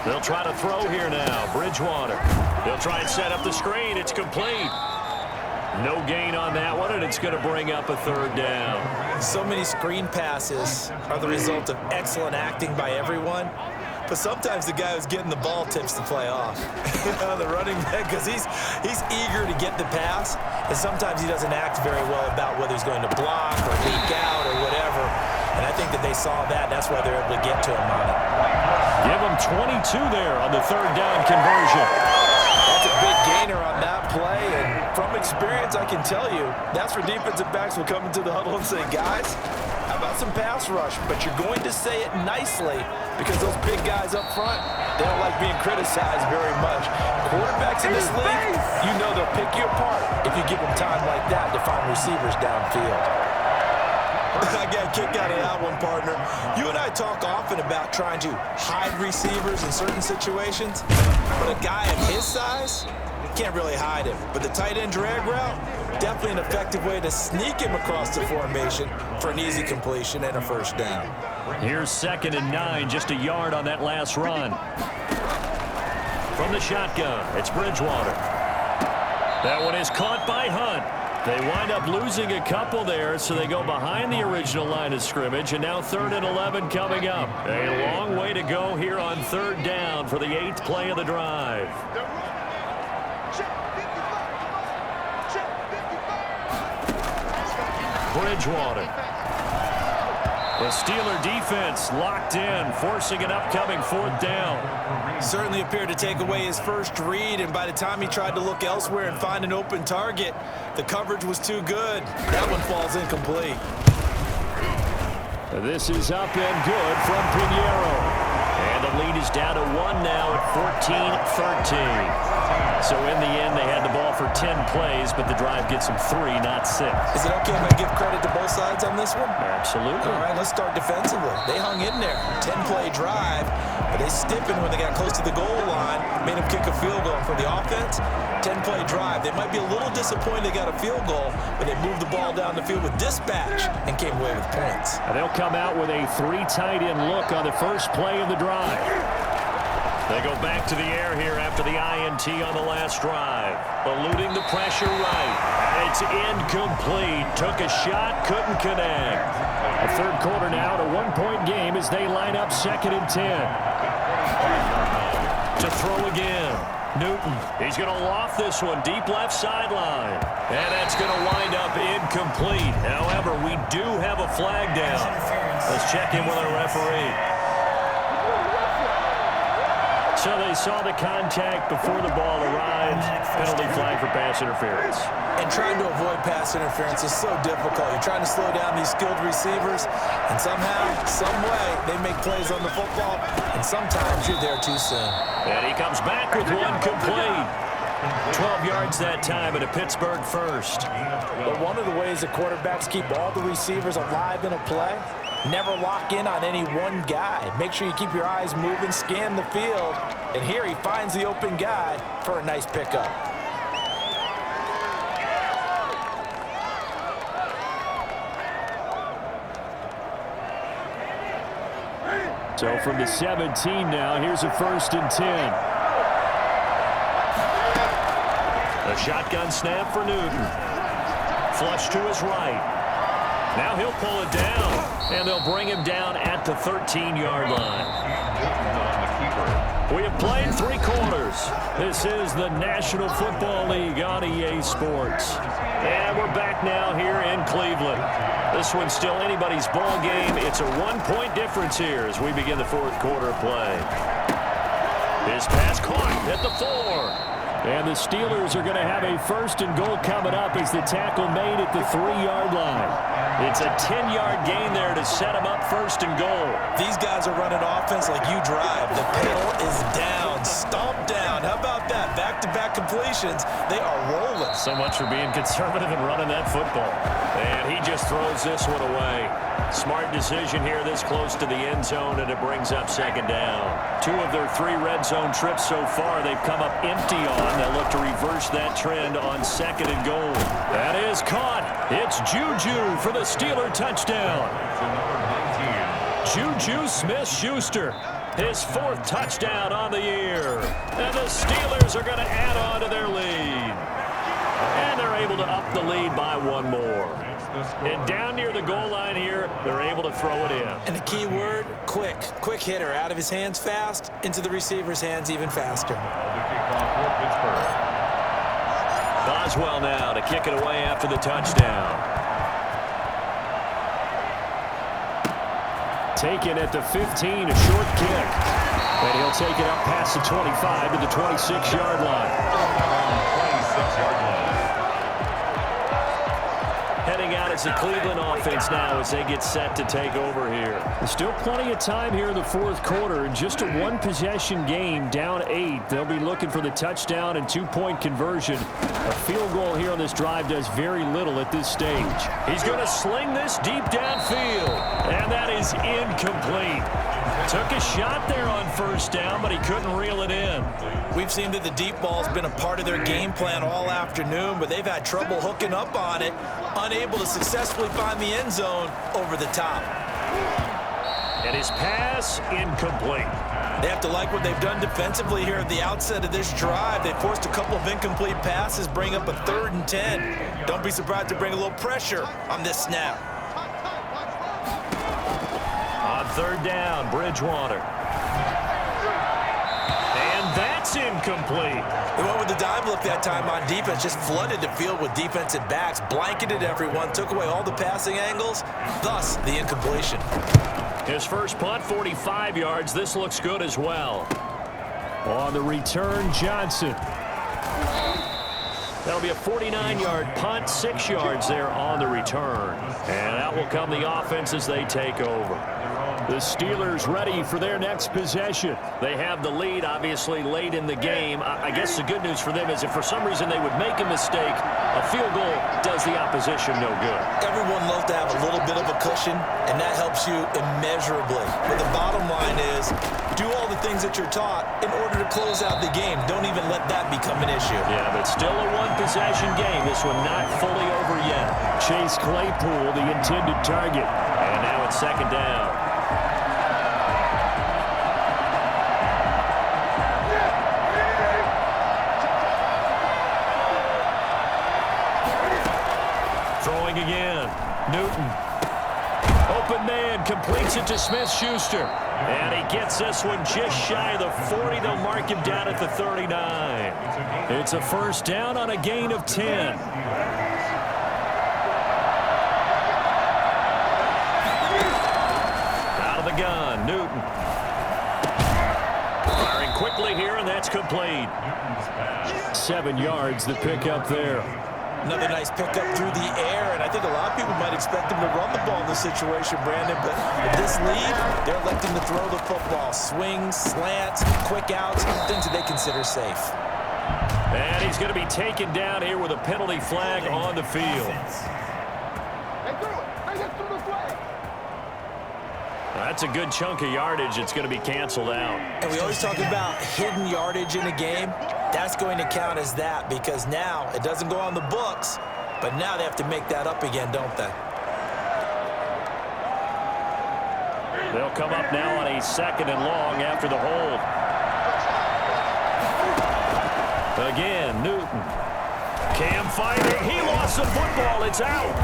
They'll try to throw here now. Bridgewater. They'll try and set up the screen. It's complete. No gain on that one, and it's going to bring up a 3rd down. So many screen passes are the result of excellent acting by everyone. But sometimes the guy who's getting the ball tips the play off. The running back, because he's eager to get the pass, and sometimes he doesn't act very well about whether he's going to block or leak out or whatever. And I think that they saw that. That's why they're able to get to him on it. Give him 22 there on the 3rd down conversion. That's a big gainer on that play, and from experience, I can tell you, that's where defensive backs will come into the huddle and say, guys, how about some pass rush? But you're going to say it nicely because those big guys up front, they don't like being criticized very much. Quarterbacks in this league, you know they'll pick you apart if you give them time like that to find receivers downfield. I got a kick out of that one, partner. You and I talk often about trying to hide receivers in certain situations, but a guy of his size can't really hide him. But the tight end drag route, definitely an effective way to sneak him across the formation for an easy completion and a 1st down. Here's 2nd and 9, just a yard on that last run. From the shotgun, it's Bridgewater. That one is caught by Hunt. They wind up losing a couple there, so they go behind the original line of scrimmage, and now 3rd and 11 coming up. A long way to go here on 3rd down for the 8th play of the drive. Bridgewater. The Steeler defense locked in, forcing an upcoming 4th down. Certainly appeared to take away his first read, and by the time he tried to look elsewhere and find an open target, the coverage was too good. That one falls incomplete. This is up and good from Pinheiro. And the lead is down to 1 now at 14-13. So in the end, they had the ball for 10 plays, but the drive gets them 3, not 6. Is it okay if I give credit to both sides on this one? Absolutely. All right, let's start defensively. They hung in there. 10-play drive, but they stiffened when they got close to the goal line, made them kick a field goal. For the offense, 10-play drive. They might be a little disappointed they got a field goal, but they moved the ball down the field with dispatch and came away with points. And they'll come out with a 3 tight end look on the first play of the drive. They go back to the air here after the INT on the last drive. Eluding the pressure right. And it's incomplete. Took a shot, couldn't connect. The 3rd quarter now, a 1-point game as they line up 2nd and 10. To throw again. Newton, he's going to loft this one deep left sideline. And that's going to wind up incomplete. However, we do have a flag down. Let's check in with our referee. So they saw the contact before the ball arrived. Penalty flag for pass interference. And trying to avoid pass interference is so difficult. You're trying to slow down these skilled receivers, and somehow, some way, they make plays on the football, and sometimes you're there too soon. And he comes back with one complete. 12 yards that time and a Pittsburgh first. But one of the ways that quarterbacks keep all the receivers alive in a play, never lock in on any one guy. Make sure you keep your eyes moving, scan the field, and here he finds the open guy for a nice pickup. So from the 17 now, here's a 1st and 10. A shotgun snap for Newton. Flush to his right. Now he'll pull it down, and they'll bring him down at the 13-yard line. We have played 3 quarters. This is the National Football League on EA Sports. And we're back now here in Cleveland. This one's still anybody's ball game. It's a 1-point difference here as we begin the 4th quarter play. His pass caught at the 4. And the Steelers are going to have a 1st and goal coming up as the tackle made at the 3-yard line. It's a 10-yard gain there to set him up 1st and goal. These guys are running offense like you drive. The pedal is down, stomped down. How about that? Back-to-back completions. They are rolling. So much for being conservative and running that football. And he just throws this one away. Smart decision here this close to the end zone, and it brings up 2nd down. 2 of their 3 red zone trips so far they've come up empty on. They'll look to reverse that trend on 2nd and goal. That is caught. It's Juju for the Steeler touchdown. Juju Smith-Schuster, his 4th touchdown on the year. And the Steelers are going to add on to their lead. And they're able to up the lead by 1 more. And down near the goal line here, they're able to throw it in. And the key word, quick. Quick hitter. Out of his hands fast, into the receiver's hands even faster. Boswell now to kick it away after the touchdown. Taken at the 15, a short kick. And he'll take it up past the 25 to the 26-yard line. 26-yard line. Heading out as the Cleveland offense now as they get set to take over here. There's still plenty of time here in the 4th quarter. In just a 1-possession game, down 8. They'll be looking for the touchdown and 2-point conversion. A field goal here on this drive does very little at this stage. He's going to sling this deep downfield, and that is incomplete. Took a shot there on 1st down, but he couldn't reel it in. We've seen that the deep ball's been a part of their game plan all afternoon, but they've had trouble hooking up on it, unable to successfully find the end zone over the top. And his pass incomplete. They have to like what they've done defensively here at the outset of this drive. They forced a couple of incomplete passes, bring up a 3rd and 10. Don't be surprised to bring a little pressure on this snap. On 3rd down, Bridgewater. And that's incomplete. They went with the dive look that time on defense, just flooded the field with defensive backs, blanketed everyone, took away all the passing angles, thus the incompletion. His first punt, 45 yards. This looks good as well. On the return, Johnson. That'll be a 49-yard punt, 6 yards there on the return. And out will come the offense as they take over. The Steelers ready for their next possession. They have the lead, obviously, late in the game. I guess the good news for them is if for some reason they would make a mistake, a field goal does the opposition no good. Everyone loves to have a little bit of a cushion, and that helps you immeasurably. But the bottom line is, do all the things that you're taught in order to close out the game. Don't even let that become an issue. Yeah, but still a 1-possession game. This one not fully over yet. Chase Claypool, the intended target. And now it's 2nd down. Throwing again. Newton. open man, completes it to Smith-Schuster. And he gets this one just shy of the 40. They'll mark him down at the 39. It's a first down on a gain of 10. Out of the gun, Newton. Firing quickly here, and that's complete. 7 yards, the pickup there. Another nice pickup through the air, and I think a lot of people might expect them to run the ball in this situation, Brandon, but with this lead, they're electing to throw the football. Swings, slants, quick outs, things that they consider safe. And he's going to be taken down here with a penalty flag on the field. That's a good chunk of yardage. It's going to be canceled out. And we always talk about hidden yardage in a game. That's going to count as that because now it doesn't go on the books, but now they have to make that up again, don't they? They'll come up now on a 2nd and long after the hold. Again, Newton. Cam fighting. He lost the football. It's out.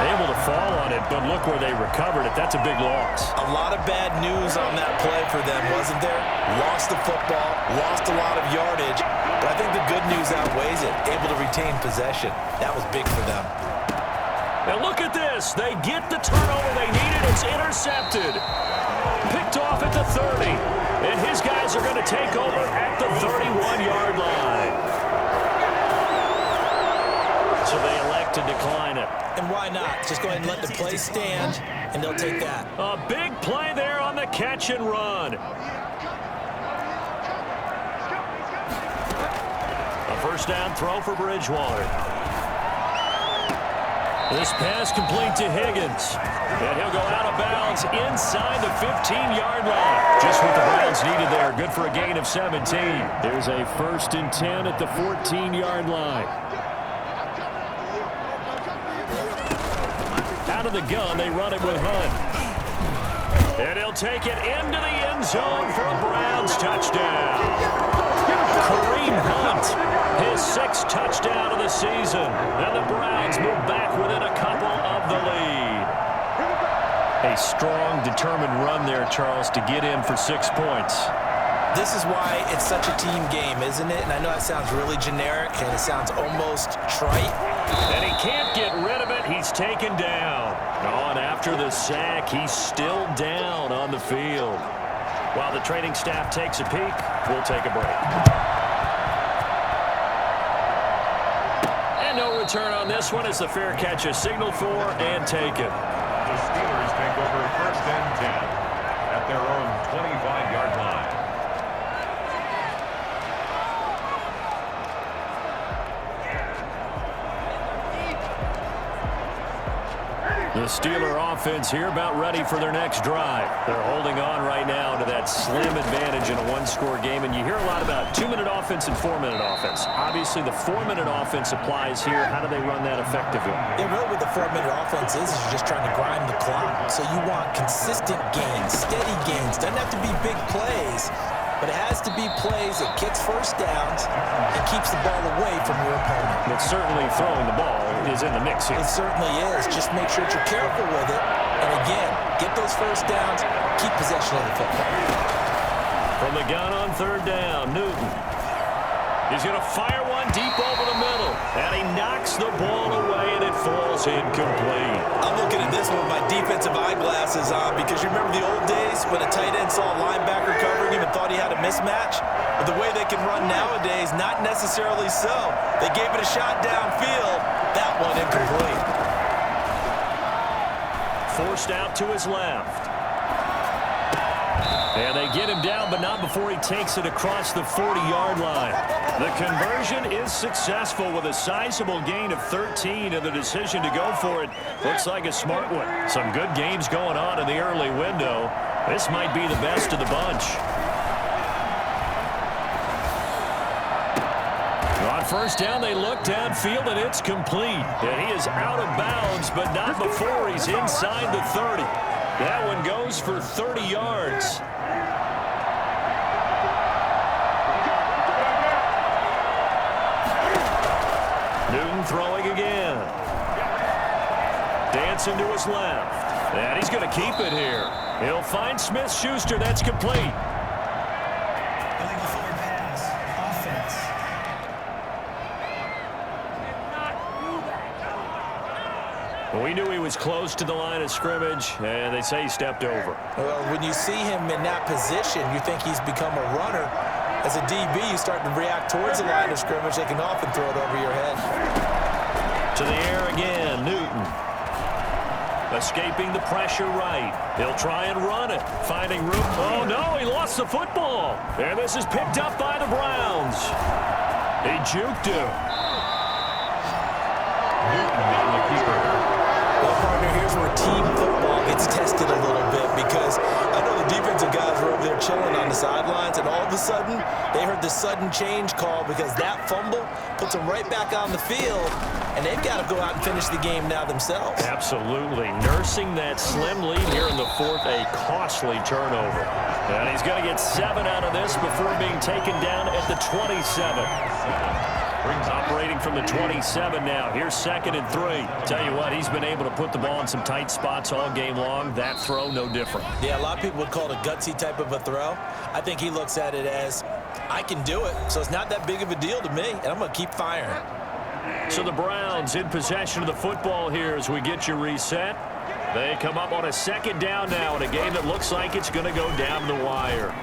Able to fall on it, but look where they recovered it. That's a big loss. A lot of bad news on that play for them, wasn't there? Lost the football, lost a lot of yardage, but I think the good news outweighs it. Able to retain possession. That was big for them. Now look at this. They get the turnover they needed. It's intercepted. Picked off at the 30. And his guys are going to take over at the 31-yard line. So they elect to decline it. And why not? Just go ahead and let the play stand, and they'll take that. A big play there on the catch and run. A first down throw for Bridgewater. This pass complete to Higgins. And he'll go out of bounds inside the 15-yard line. Just what the Browns needed there. Good for a gain of 17. There's a 1st and 10 at the 14-yard line. Out of the gun, they run it with Hunt. And he'll take it into the end zone for a Browns touchdown. Kareem Hunt, his 6th touchdown of the season. And the Browns move back within a couple of the lead. A strong, determined run there, Charles, to get in for 6 points. This is why it's such a team game, isn't it? And I know that sounds really generic, and it sounds almost trite. And he can't get rid of it. He's taken down. Oh, and after the sack, he's still down on the field. While the training staff takes a peek, we'll take a break. And no return on this one as the fair catch is signaled for and taken. The Steelers take over 1st and 10 at their own 25-yard line. The Steeler offense here about ready for their next drive. They're holding on right now to that slim advantage in a 1-score game. And you hear a lot about 2-minute offense and 4-minute offense. Obviously, the 4-minute offense applies here. How do they run that effectively? Yeah, really what the 4-minute offense is you're just trying to grind the clock. So you want consistent gains, steady gains. Doesn't have to be big plays, but it has to be plays that gets first downs and keeps the ball away from your opponent. But certainly throwing the ball is in the mix here. It certainly is. Just make sure that you're careful with it. And again, get those first downs, keep possession of the football. From the gun on 3rd down, Newton. He's going to fire one deep over the middle. And he knocks the ball away, and it falls incomplete. I'm looking at this one with my defensive eyeglasses on because you remember the old days when a tight end saw a linebacker covering him and thought he had a mismatch? But the way they can run nowadays, not necessarily so. They gave it a shot downfield. That one incomplete. Forced out to his left. And they get him down, but not before he takes it across the 40-yard line. The conversion is successful with a sizable gain of 13, and the decision to go for it looks like a smart one. Some good games going on in the early window. This might be the best of the bunch. On 1st down, they look downfield, and it's complete. And he is out of bounds, but not before he's inside the 30. That one goes for 30 yards. Newton Newton throwing again. Dancing to his left. And he's going to keep it here. He'll find Smith-Schuster. That's complete. Illegal forward pass. Offense. We knew he was close to the line of scrimmage, and they say he stepped over. Well, when you see him in that position, you think he's become a runner. As a DB, you start to react towards the line of scrimmage. They can often throw it over your head. To the air again, Newton. Escaping the pressure right. He'll try and run it. Finding room. Oh, no, he lost the football. And this is picked up by the Browns. He juked him. Newton on the keeper. Well, partner, here's where team football gets tested a little bit because I know the defensive guys were over there chilling on the sidelines, and all of a sudden, they heard the sudden change call because that fumble puts them right back on the field, and they've got to go out and finish the game now themselves. Absolutely. Nursing that slim lead here in the fourth, a costly turnover. And he's going to get 7 out of this before being taken down at the 27. Operating from the 27 now. Here's 2nd and 3. Tell you what, he's been able to put the ball in some tight spots all game long. That throw, no different. Yeah, a lot of people would call it a gutsy type of a throw. I think he looks at it as, I can do it, so it's not that big of a deal to me, and I'm going to keep firing. So the Browns in possession of the football here as we get you reset. They come up on a 2nd down now in a game that looks like it's going to go down the wire.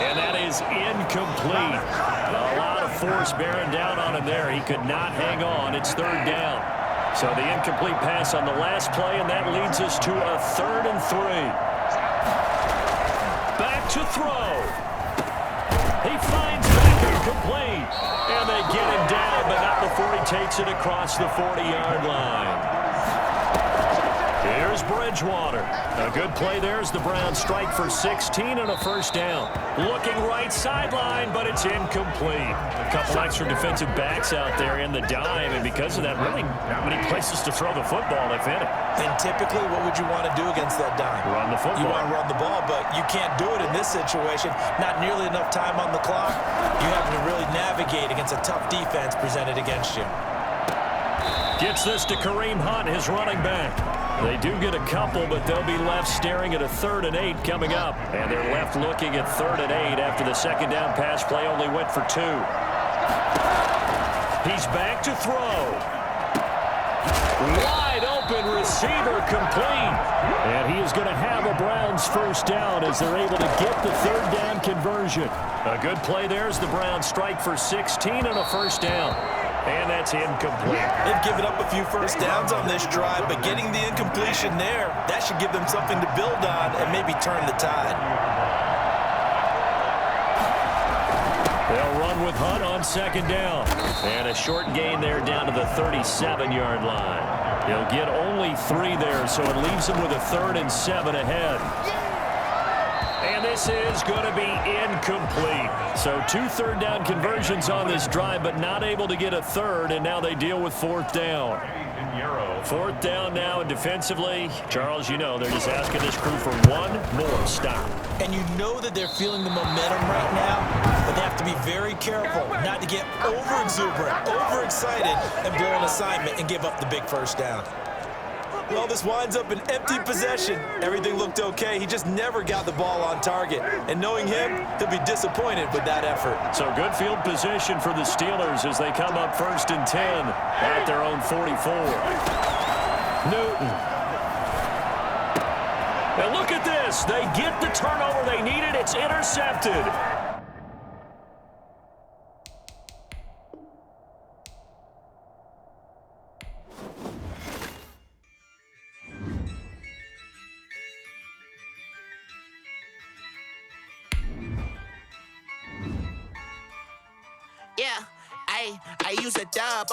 And that is incomplete. A lot of force bearing down on him there. He could not hang on. It's 3rd down. So the incomplete pass on the last play, and that leads us to a 3rd and 3. Back to throw. He finds Viking complete. And they get him down, but not before he takes it across the 40-yard line. Here's Bridgewater. A good play there as the Browns strike for 16 and a 1st down. Looking right sideline, but it's incomplete. A couple extra defensive backs out there in the dime, and because of that, really not many places to throw the football, if any. And typically, what would you want to do against that dime? Run the football. You want to run the ball, but you can't do it in this situation. Not nearly enough time on the clock. You have to really navigate against a tough defense presented against you. Gets this to Kareem Hunt, his running back. They do get a couple, but they'll be left staring at a 3rd and 8 coming up. And they're left looking at 3rd and 8 after the 2nd down pass play only went for 2. He's back to throw. Wide open receiver complete. And he is going to have a Browns 1st down as they're able to get the 3rd down conversion. A good play there as the Browns strike for 16 and a 1st down. And that's incomplete. They've given up a few 1st downs on this drive, but getting the incompletion there, that should give them something to build on and maybe turn the tide. They'll run with Hunt on 2nd down. And a short gain there down to the 37-yard line. He'll get only 3 there, so it leaves him with a 3rd and 7 ahead. And this is going to be incomplete. So 2 3rd down conversions on this drive, but not able to get a 3rd, and now they deal with 4th down. 4th down now, and defensively, Charles, you know, they're just asking this crew for one more stop. And you know that they're feeling the momentum right now, but they have to be very careful not to get over-exuberant, overexcited, and blow an assignment and give up the big 1st down. Well, this winds up an empty possession. Everything looked okay. He just never got the ball on target. And knowing him, he'll be disappointed with that effort. So good field position for the Steelers as they come up 1st and 10 at their own 44. Newton. And look at this. They get the turnover they needed. It's intercepted. Yeah, I use a dub.